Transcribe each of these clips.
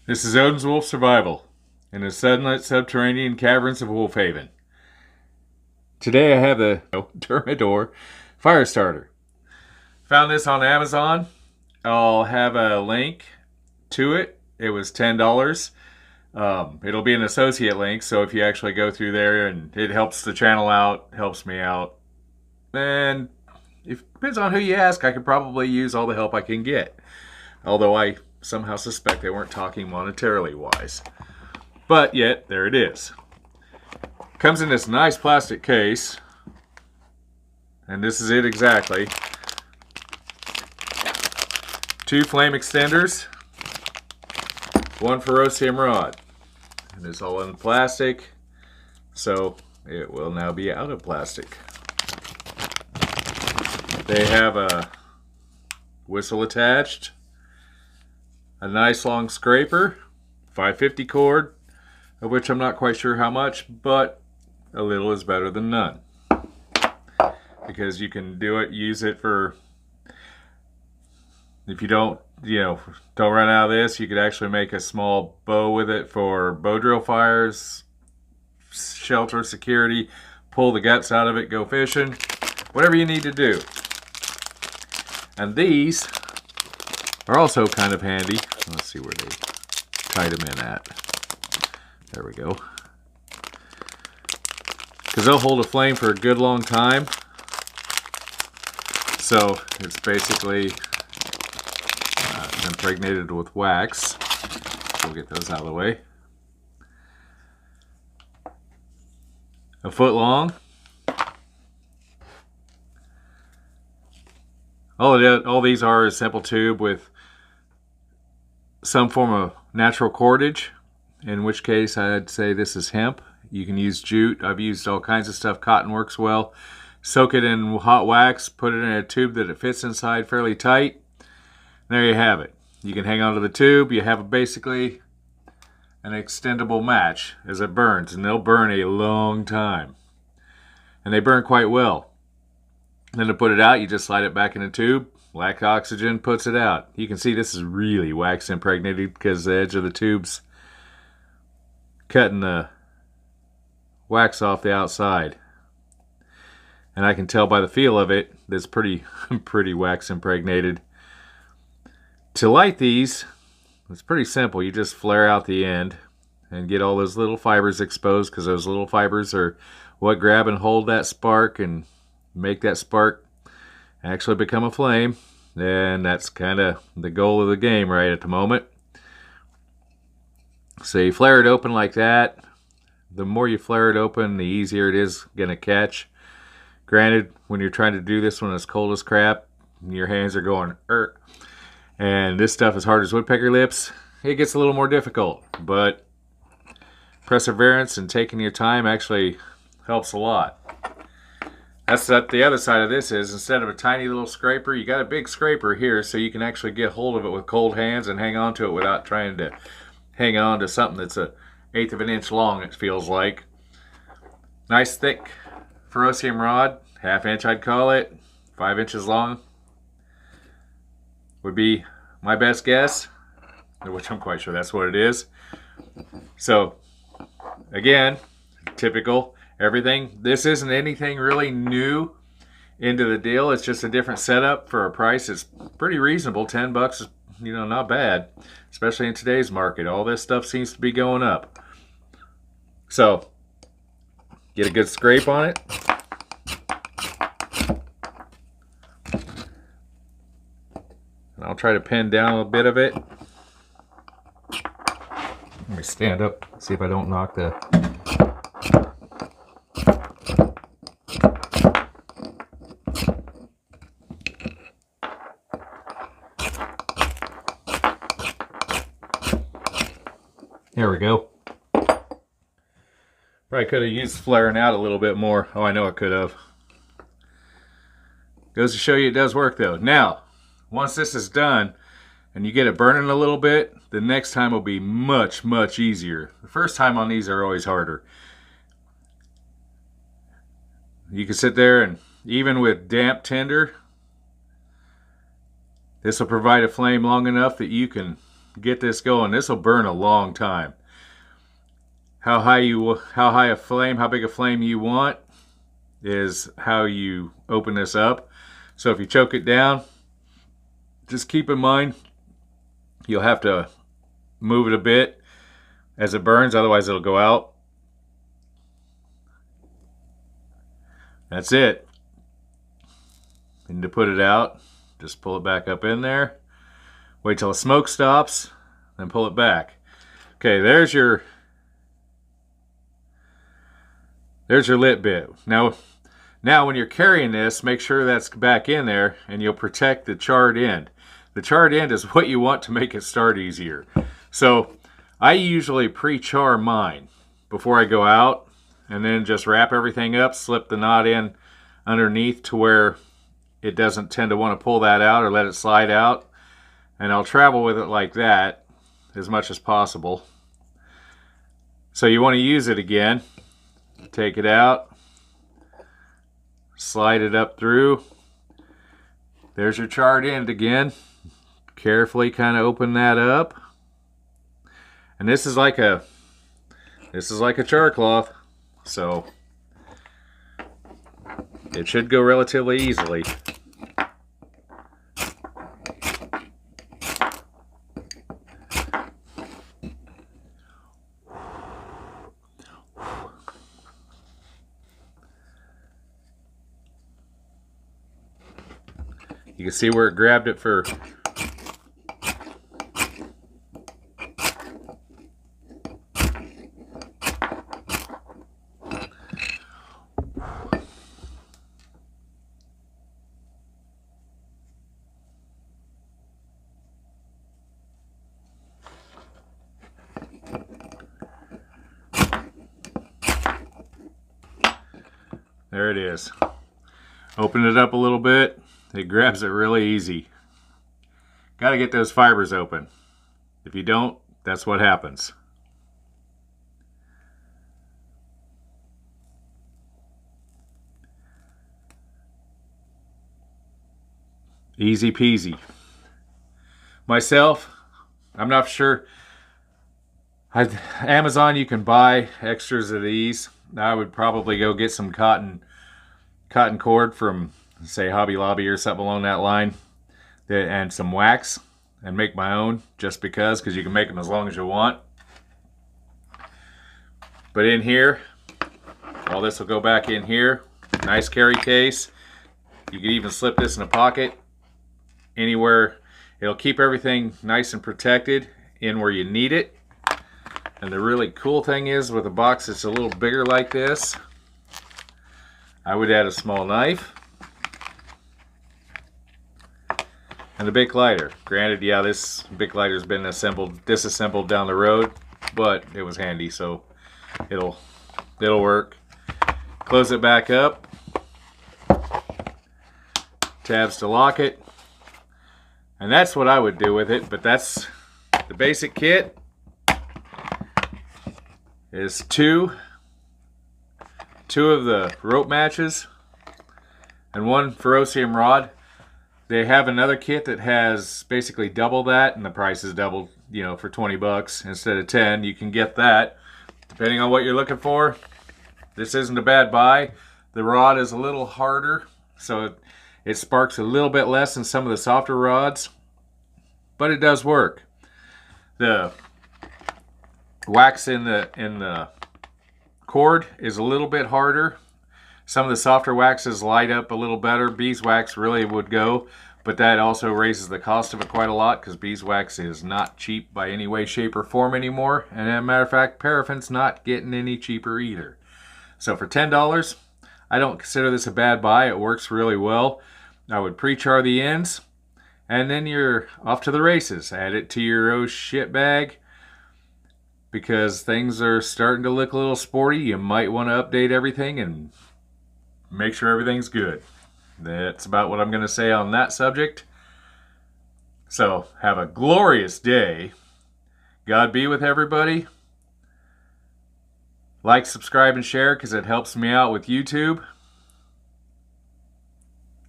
This is Odin's Wolf Survival in the sunlit subterranean caverns of Wolfhaven. Today I have the Terdemor fire starter. Found this on Amazon. I'll have a link to it. It was $10. It'll be an associate link, so if you actually go through there, and it helps the channel out, helps me out. And it depends on who you ask. I could probably use all the help I can get. Although I somehow suspect they weren't talking monetarily wise. But yet, there it is. Comes in this nice plastic case. And this is it exactly. 2 flame extenders. 1 ferrocium rod. And it's all in plastic. So it will now be out of plastic. They have a whistle attached. A nice long scraper, 550 cord, of which I'm not quite sure how much, but a little is better than none. Because you can use it for, if you don't run out of this, you could actually make a small bow with it for bow drill fires, shelter, security, pull the guts out of it, go fishing, whatever you need to do. And these are also kind of handy. Let's see where they tied them in at. There we go. Because they'll hold a flame for a good long time. So it's basically impregnated with wax. We'll get those out of the way. A foot long. All these are a simple tube with some form of natural cordage, in which case I'd say this is hemp. You can use jute. I've used all kinds of stuff. Cotton works well. Soak it in hot wax, put it in a tube that it fits inside fairly tight. There you have it. You can hang onto the tube. You have basically an extendable match as it burns, and they'll burn a long time. And they burn quite well. Then to put it out, you just slide it back in the tube. Lack oxygen puts it out. You can see this is really wax impregnated because the edge of the tube's cutting the wax off the outside. And I can tell by the feel of it that it's pretty wax impregnated. To light these, it's pretty simple. You just flare out the end and get all those little fibers exposed, because those little fibers are what grab and hold that spark and make that spark actually become a flame. And that's kind of the goal of the game right at the moment. So you flare it open like that. The more you flare it open, the easier it is going to catch. Granted, when you're trying to do this when it's cold as crap, your hands are going and this stuff is hard as woodpecker lips, it gets a little more difficult. But perseverance and taking your time actually helps a lot. That's what the other side of this is. Instead of a tiny little scraper, you got a big scraper here, so you can actually get hold of it with cold hands and hang on to it without trying to hang on to something that's an 1/8 of an inch long, it feels like. Nice thick ferrocium rod, 1/2 inch I'd call it, 5 inches long would be my best guess, which I'm quite sure that's what it is. So again, typical. Everything. This isn't anything really new into the deal. It's just a different setup for a price. It's pretty reasonable. $10 is, not bad, especially in today's market. All this stuff seems to be going up. So, get a good scrape on it. And I'll try to pin down a bit of it. Let me stand up, see if I don't knock the... There we go. Probably could have used flaring out a little bit more. Oh, I know I could have. Goes to show you it does work though. Now, once this is done and you get it burning a little bit, the next time will be much, much easier. The first time on these are always harder. You can sit there and even with damp tinder, this will provide a flame long enough that you can get this going. This will burn a long time. How high a flame, how big a flame you want is how you open this up. So if you choke it down, just keep in mind you'll have to move it a bit as it burns, otherwise it'll go out. That's it. And to put it out, just pull it back up in there. Wait till the smoke stops, then pull it back. Okay, there's your lit bit. Now when you're carrying this, make sure that's back in there and you'll protect the charred end. The charred end is what you want to make it start easier. So I usually pre-char mine before I go out, and then just wrap everything up, slip the knot in underneath to where it doesn't tend to want to pull that out or let it slide out. And I'll travel with it like that as much as possible. So you want to use it again. Take it out, slide it up through. There's your charred end again. Carefully kind of open that up. And this is like a char cloth, so it should go relatively easily. You can see where it grabbed it for. There it is. Open it up a little bit. It grabs it really easy. Got to get those fibers open. If you don't, that's what happens. Easy peasy. Myself, I'm not sure. Amazon, you can buy extras of these. I would probably go get some cotton cord from, say, Hobby Lobby or something along that line, and some wax, and make my own, just because you can make them as long as you want. But in here, all this will go back in here. Nice carry case. You can even slip this in a pocket anywhere. It'll keep everything nice and protected in where you need it. And the really cool thing is, with a box that's a little bigger like this, I would add a small knife and a Bic lighter. Granted, yeah, this Bic lighter's been disassembled down the road, but it was handy, so it'll work. Close it back up. Tabs to lock it. And that's what I would do with it, but that's the basic kit. Is two of the rope matches and one ferrocium rod. They have another kit that has basically double that, and the price is doubled, you know, for 20 bucks instead of 10. You can get that depending on what you're looking for. This isn't a bad buy. The rod is a little harder, so it sparks a little bit less than some of the softer rods, but it does work. The wax in the cord is a little bit harder. Some of the softer waxes light up a little better. Beeswax really would go, but that also raises the cost of it quite a lot, because beeswax is not cheap by any way, shape, or form anymore. And as a matter of fact, paraffin's not getting any cheaper either. So for $10, I don't consider this a bad buy. It works really well. I would pre-char the ends, and then you're off to the races. Add it to your oh shit bag. Because things are starting to look a little sporty, you might want to update everything and make sure everything's good. That's about what I'm going to say on that subject. So, have a glorious day. God be with everybody. Like, subscribe, and share, because it helps me out with YouTube.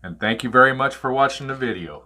And thank you very much for watching the video.